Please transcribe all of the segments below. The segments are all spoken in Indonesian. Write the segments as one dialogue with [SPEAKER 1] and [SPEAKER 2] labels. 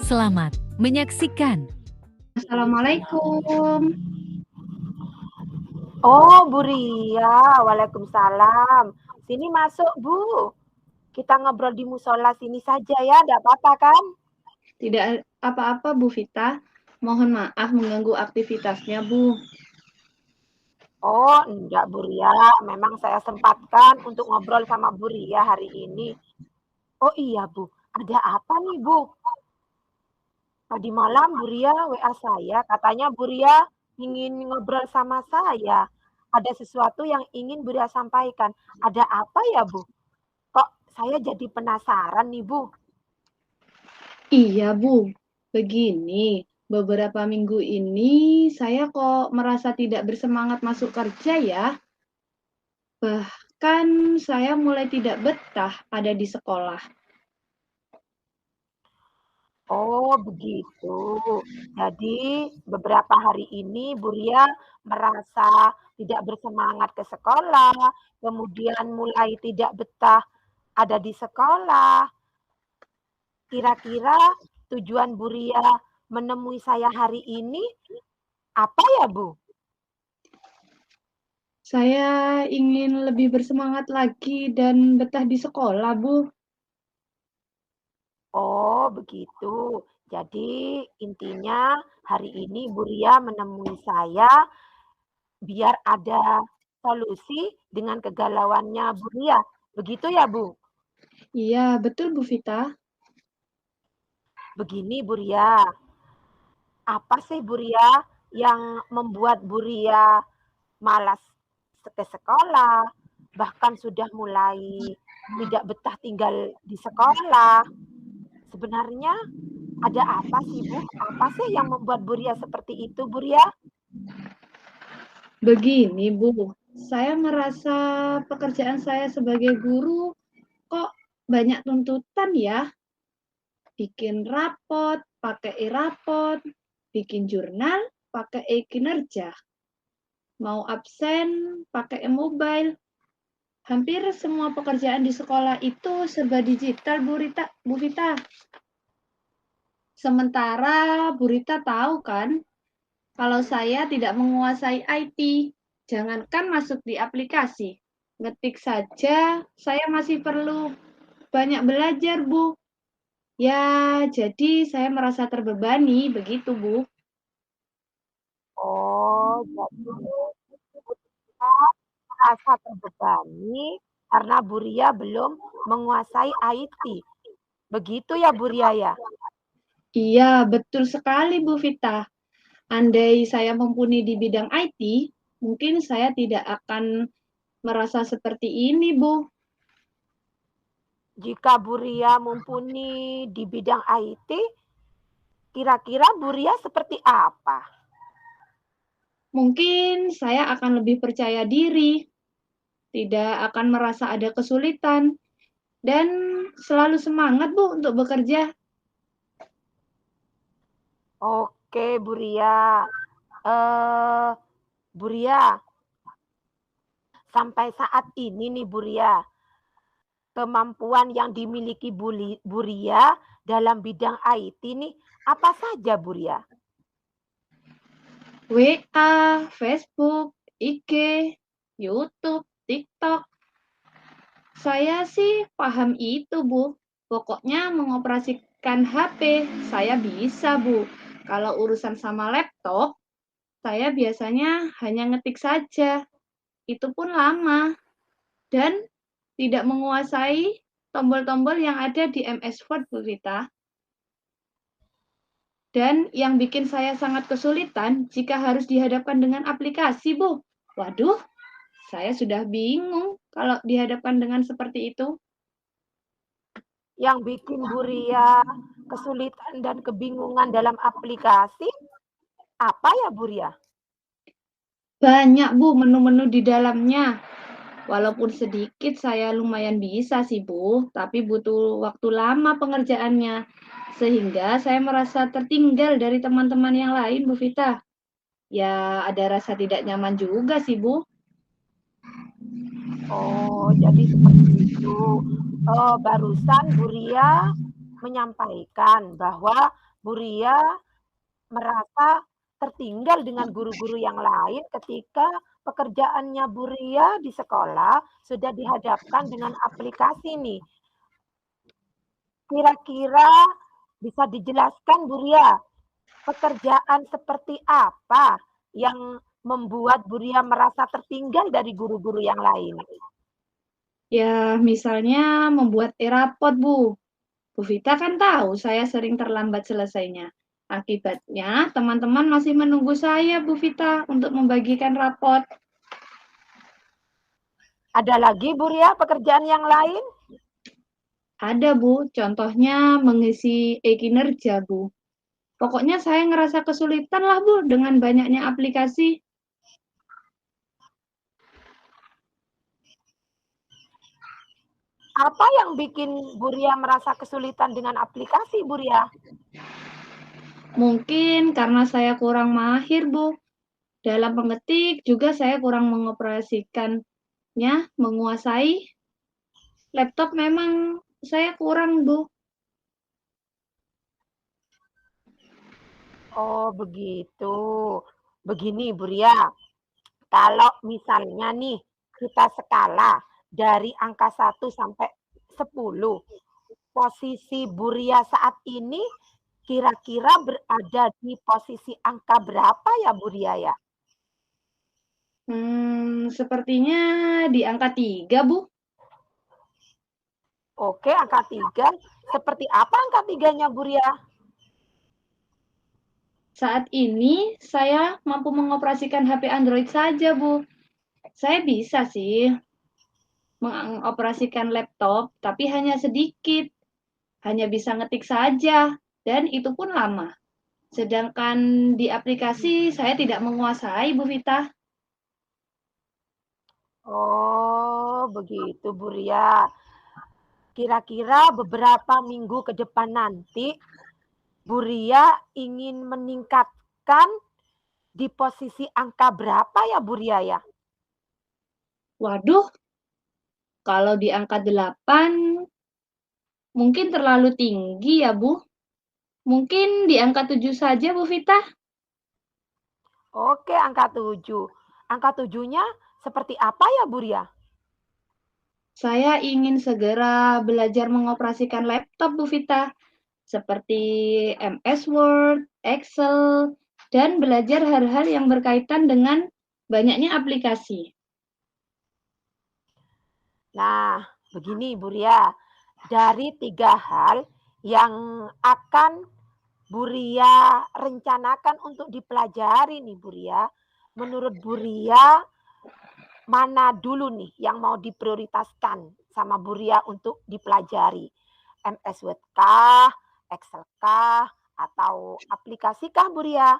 [SPEAKER 1] Selamat menyaksikan.
[SPEAKER 2] Assalamualaikum.
[SPEAKER 3] Oh, Bu Ria, waalaikumsalam. Sini masuk, Bu. Kita ngobrol di musola sini saja ya, tidak apa-apa kan?
[SPEAKER 2] Tidak apa-apa, Bu Vita. Mohon maaf mengganggu aktivitasnya, Bu.
[SPEAKER 3] Oh, enggak Bu Ria. Memang saya sempatkan untuk ngobrol sama Bu Ria hari ini. Oh iya, Bu. Ada apa nih, Bu? Tadi malam Bu Ria WA saya, katanya Bu Ria ingin ngobrol sama saya. Ada sesuatu yang ingin Bu Ria sampaikan. Ada apa ya, Bu? Kok saya jadi penasaran nih, Bu?
[SPEAKER 2] Iya, Bu. Begini, beberapa minggu ini saya kok merasa tidak bersemangat masuk kerja ya. Bahkan saya mulai tidak betah ada di sekolah.
[SPEAKER 3] Oh, begitu. Jadi beberapa hari ini Bu Ria merasa tidak bersemangat ke sekolah, kemudian mulai tidak betah ada di sekolah. Kira-kira tujuan Bu Ria menemui saya hari ini apa ya, Bu?
[SPEAKER 2] Saya ingin lebih bersemangat lagi dan betah di sekolah, Bu.
[SPEAKER 3] Oh, begitu. Jadi intinya hari ini Bu Ria menemui saya biar ada solusi dengan kegalauannya Bu Ria. Begitu ya, Bu?
[SPEAKER 2] Iya, betul, Bu Vita.
[SPEAKER 3] Begini Bu Ria, apa sih Bu Ria yang membuat Bu Ria malas ke sekolah, bahkan sudah mulai tidak betah tinggal di sekolah? Sebenarnya ada apa sih Bu? Apa sih yang membuat Bu Ria seperti itu Bu Ria?
[SPEAKER 2] Begini, Bu, saya merasa pekerjaan saya sebagai guru kok banyak tuntutan ya. Bikin rapot, pakai e-rapot, bikin jurnal, pakai e-kinerja. Mau absen, pakai e-mobile. Hampir semua pekerjaan di sekolah itu serba digital, Bu Vita. Sementara Bu Rita tahu kan, kalau saya tidak menguasai IT, jangankan masuk di aplikasi, ngetik saja saya masih perlu banyak belajar, Bu. Ya, jadi saya merasa terbebani, begitu, Bu.
[SPEAKER 3] Oh, jadi Bu Ria merasa terbebani karena Bu Ria belum menguasai IT. Begitu ya Bu Ria ya?
[SPEAKER 2] Iya, betul sekali, Bu Vita. Andai saya mumpuni di bidang IT, mungkin saya tidak akan merasa seperti ini, Bu.
[SPEAKER 3] Jika Bu Ria mumpuni di bidang IT, kira-kira Bu Ria seperti apa?
[SPEAKER 2] Mungkin saya akan lebih percaya diri, tidak akan merasa ada kesulitan, dan selalu semangat, Bu, untuk bekerja.
[SPEAKER 3] Oke, Bu Ria. Bu Ria, sampai saat ini nih Bu Ria, kemampuan yang dimiliki Bu Ria dalam bidang IT nih apa saja Bu Ria?
[SPEAKER 2] WA, Facebook, IG, YouTube, TikTok. Saya sih paham itu, Bu. Pokoknya mengoperasikan HP, saya bisa, Bu. Kalau urusan sama laptop, saya biasanya hanya ngetik saja. Itu pun lama. Dan tidak menguasai tombol-tombol yang ada di MS Word, Bu Rita. Dan yang bikin saya sangat kesulitan jika harus dihadapkan dengan aplikasi, Bu. Waduh, saya sudah bingung kalau dihadapkan dengan seperti itu.
[SPEAKER 3] Yang bikin Bu Ria kesulitan dan kebingungan dalam aplikasi apa ya Bu Ria?
[SPEAKER 2] Banyak, Bu, menu-menu di dalamnya. Walaupun sedikit saya lumayan bisa sih, Bu, tapi butuh waktu lama pengerjaannya. Sehingga saya merasa tertinggal dari teman-teman yang lain, Bu Vita. Ya, ada rasa tidak nyaman juga sih, Bu.
[SPEAKER 3] Oh, jadi seperti itu. Barusan Bu Ria menyampaikan bahwa Bu Ria merasa tertinggal dengan guru-guru yang lain ketika pekerjaannya Bu Ria di sekolah sudah dihadapkan dengan aplikasi nih. Kira-kira bisa dijelaskan Bu Ria, pekerjaan seperti apa yang membuat Bu Ria merasa tertinggal dari guru-guru yang lain?
[SPEAKER 2] Ya, misalnya membuat e-rapot, Bu. Bu Vita kan tahu saya sering terlambat selesainya. Akibatnya, teman-teman masih menunggu saya, Bu Vita, untuk membagikan rapot.
[SPEAKER 3] Ada lagi Bu Ria pekerjaan yang lain?
[SPEAKER 2] Ada, Bu. Contohnya mengisi e-kinerja, Bu. Pokoknya saya ngerasa kesulitan lah, Bu, dengan banyaknya aplikasi.
[SPEAKER 3] Apa yang bikin Bu Ria merasa kesulitan dengan aplikasi, Bu Ria?
[SPEAKER 2] Mungkin karena saya kurang mahir, Bu. Dalam mengetik juga saya kurang mengoperasikannya, menguasai. Laptop memang saya kurang, Bu.
[SPEAKER 3] Oh, begitu. Begini, Bu Ria. Kalau misalnya nih kita skala dari angka 1 sampai 10, posisi Bu Ria saat ini kira-kira berada di posisi angka berapa ya Bu Ria ya?
[SPEAKER 2] Sepertinya di angka 3, Bu.
[SPEAKER 3] Oke, angka 3. Seperti apa angka 3-nya Bu Ria?
[SPEAKER 2] Saat ini saya mampu mengoperasikan HP Android saja, Bu. Saya bisa sih mengoperasikan laptop, tapi hanya sedikit. Hanya bisa ngetik saja, dan itu pun lama. Sedangkan di aplikasi saya tidak menguasai, Bu Vita.
[SPEAKER 3] Oh, begitu Bu Ria. Kira-kira beberapa minggu ke depan nanti, Bu Ria ingin meningkatkan di posisi angka berapa ya Bu Ria ya?
[SPEAKER 2] Waduh, kalau di angka 8 mungkin terlalu tinggi ya, Bu. Mungkin di angka 7 saja, Bu Vita.
[SPEAKER 3] Oke, angka 7. Angka 7-nya seperti apa ya Bu Ria?
[SPEAKER 2] Saya ingin segera belajar mengoperasikan laptop, Bu Vita. Seperti MS Word, Excel, dan belajar hal-hal yang berkaitan dengan banyaknya aplikasi.
[SPEAKER 3] Nah, begini Bu Ria. Dari 3 hal yang akan Bu Ria rencanakan untuk dipelajari nih Bu Ria, menurut Bu Ria mana dulu nih yang mau diprioritaskan sama Bu Ria untuk dipelajari? MS Word kah, Excel kah, atau aplikasi kah Bu Ria?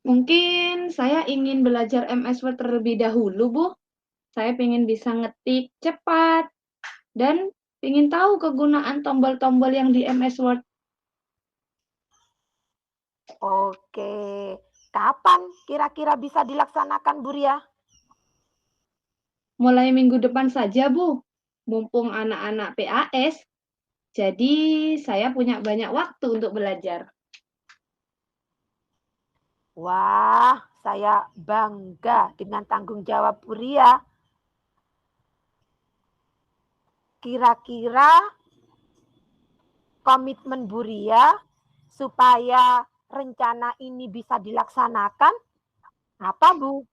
[SPEAKER 2] Mungkin saya ingin belajar MS Word terlebih dahulu, Bu. Saya ingin bisa ngetik cepat dan ingin tahu kegunaan tombol-tombol yang di MS Word.
[SPEAKER 3] Oke, kapan kira-kira bisa dilaksanakan Bu Ria?
[SPEAKER 2] Mulai minggu depan saja, Bu. Mumpung anak-anak PAS, jadi saya punya banyak waktu untuk belajar.
[SPEAKER 3] Wah, saya bangga dengan tanggung jawab Bu Ria. Kira-kira komitmen Bu Ria supaya rencana ini bisa dilaksanakan apa Bu?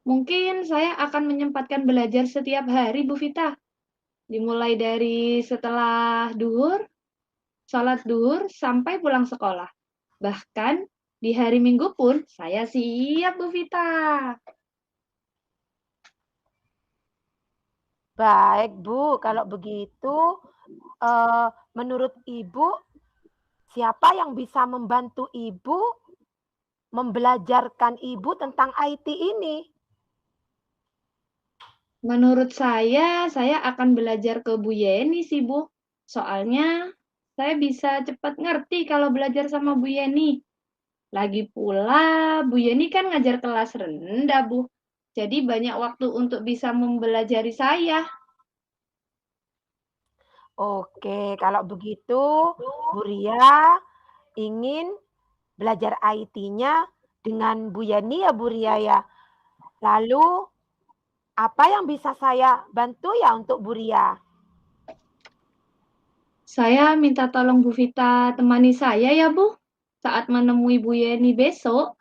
[SPEAKER 2] Mungkin saya akan menyempatkan belajar setiap hari, Bu Vita. Dimulai dari setelah duhur, sholat duhur, sampai pulang sekolah. Bahkan di hari Minggu pun saya siap, Bu Vita.
[SPEAKER 3] Baik Bu, kalau begitu menurut Ibu siapa yang bisa membantu Ibu membelajarkan Ibu tentang IT ini?
[SPEAKER 2] Menurut saya akan belajar ke Bu Yeni sih, Bu. Soalnya saya bisa cepat ngerti kalau belajar sama Bu Yeni. Lagi pula, Bu Yeni kan ngajar kelas rendah, Bu. Jadi banyak waktu untuk bisa mempelajari saya.
[SPEAKER 3] Oke, kalau begitu Bu Ria ingin belajar IT-nya dengan Bu Yeni ya Bu Ria ya. Lalu apa yang bisa saya bantu ya untuk Bu Ria?
[SPEAKER 2] Saya minta tolong Bu Vita temani saya ya Bu, saat menemui Bu Yeni besok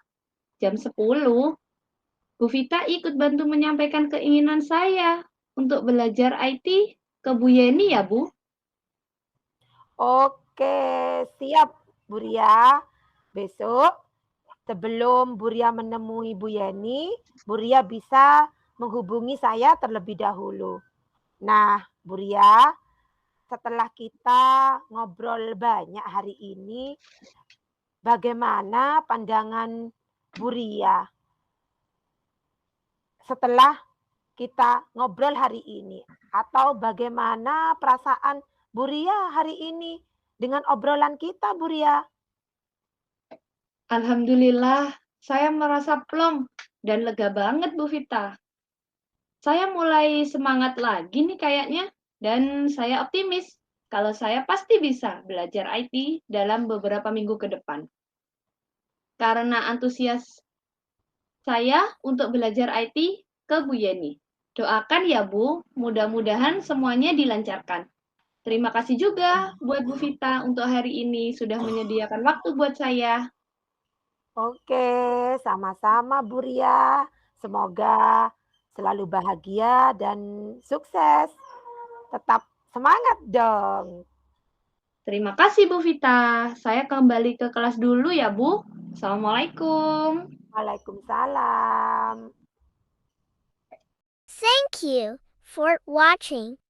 [SPEAKER 2] jam 10. Bu Vita ikut bantu menyampaikan keinginan saya untuk belajar IT ke Bu Yeni ya Bu.
[SPEAKER 3] Oke, siap Bu Ria. Besok sebelum Bu Ria menemui Bu Yeni, Bu Ria bisa menghubungi saya terlebih dahulu. Nah, Bu Ria, setelah kita ngobrol banyak hari ini, bagaimana pandangan Bu Ria setelah kita ngobrol hari ini? Atau bagaimana perasaan Bu Ria hari ini dengan obrolan kita, Bu Ria?
[SPEAKER 2] Alhamdulillah, saya merasa plong dan lega banget Bu Vita. Saya mulai semangat lagi nih kayaknya, dan saya optimis kalau saya pasti bisa belajar IT dalam beberapa minggu ke depan. Karena antusias saya untuk belajar IT ke Bu Yeni. Doakan ya Bu, mudah-mudahan semuanya dilancarkan. Terima kasih juga buat Bu Vita untuk hari ini sudah menyediakan waktu buat saya.
[SPEAKER 3] Oke, sama-sama Bu Ria. Semoga selalu bahagia dan sukses. Tetap semangat dong.
[SPEAKER 2] Terima kasih Bu Vita. Saya kembali ke kelas dulu ya Bu. Assalamualaikum.
[SPEAKER 3] Waalaikumsalam.
[SPEAKER 4] Thank you for watching.